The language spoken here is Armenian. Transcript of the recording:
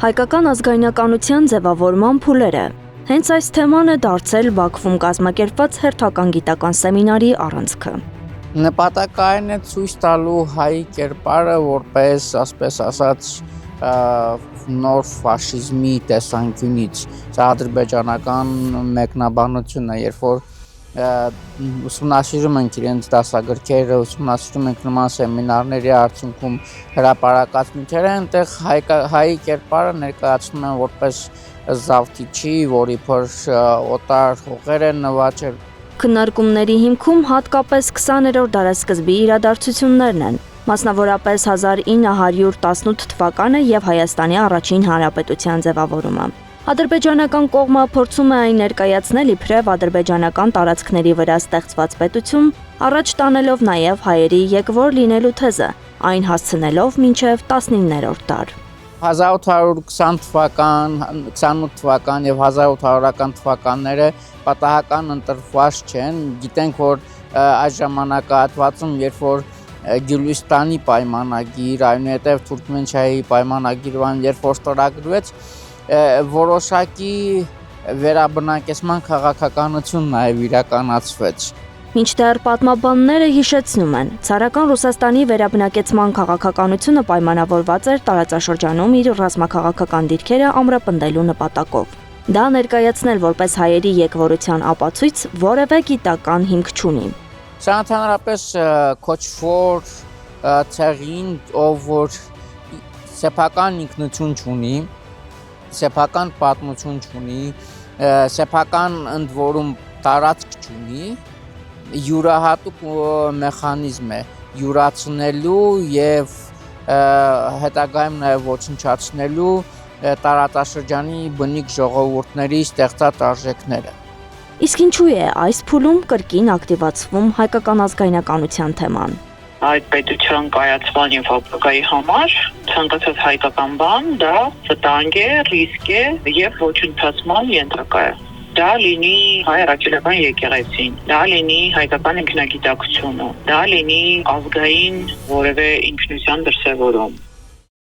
Հայկական ազգայնականության ձևավորման փուլերը։ Հենց այս թեման է դարձել Բաքվում կազմակերպված հերթական գիտական սեմինարի առանցքը։ Նպատակային է ցույց տալու հայ կերպարը որպես, ասպես ասած, նոր ֆաշիզմի տեսանկյունից։ Սա ադրբեջանական մեկնաբանությունն է, երբ որ ուսումնասիրում ենք իրենց դասագրքերը, ուսումնասիրում ենք նման սեմինարների արդյունքում հրապարակած նյութերը, այնտեղ հայ կերպարը ներկայացնում են որպես զավթիչի, որի փոր օտար հողեր են նվաճել։ Քննարկումների հիմքում հատկապես 20-րդ դարաշրջանի իրադարձություններն են, մասնավորապես 1918 թվականը եւ Հայաստանի առաջին հանրապետության ձևավորումը։ Ադրբեջանական կողմը փորձում է այն ներկայացնել իբրև ադրբեջանական տարածքների վրա ստեղծված պետություն, առաջ տանելով նաև հայերի եկվոր լինելու թեզը, այն հասցնելով մինչև 19-րդ դար։ 1820 թվական, 28 թվական եւ 1800-ական թվականները պատահական ընտրված չեն։ Գիտենք, որ այս ժամանակահատվածում, երբ որ Գյուլիստանի պայմանագիր, այնուհետև Թուրքմենչայի պայմանագիրը երբ որ ստորագրվեց, որոշակի վերաբնակեցման քաղաքականություն նաև իրականացվեց։ Մինչդեռ պատմաբանները հիշեցնում են, ցարական Ռուսաստանի վերաբնակեցման քաղաքականությունը պայմանավորված էր տարածաշրջանում իր ռազմաքաղաքական դիրքերը ամրապնդելու նպատակով։ Դա ներկայացնել որպես հայերի եկվորության ապացույց որևէ գիտական հիմք չունի։ Սա ընդհանրապես քոչվոր ցեղին, ով որ սեփական ինքնություն չունի, սեփական պատմություն չունի, սեփական ընդ որում տարածք չունի, յուրահատուկ մեխանիզմ է յուրացնելու եւ հետագայում նաեւ ոչնչացնելու տարածաշրջանի բնիկ ժողովուրդների ստեղծած արժեքները։ Իսկ ինչու է այս փուլում կրկին ակտիվացվում հայկական ազգայնականության թեման։ Այդ պետության կայացման եւ ապագայի համար ցանկացած հայկական բան դա վտանգ է, ռիսկ է եւ ոչնչացման ենթակա է։ Դա լինի հայ առաքելական եկեղեցին, դա լինի հայկական ինքնագիտակցությունը, դա լինի ազգային որևէ ինքնության դրսևորում։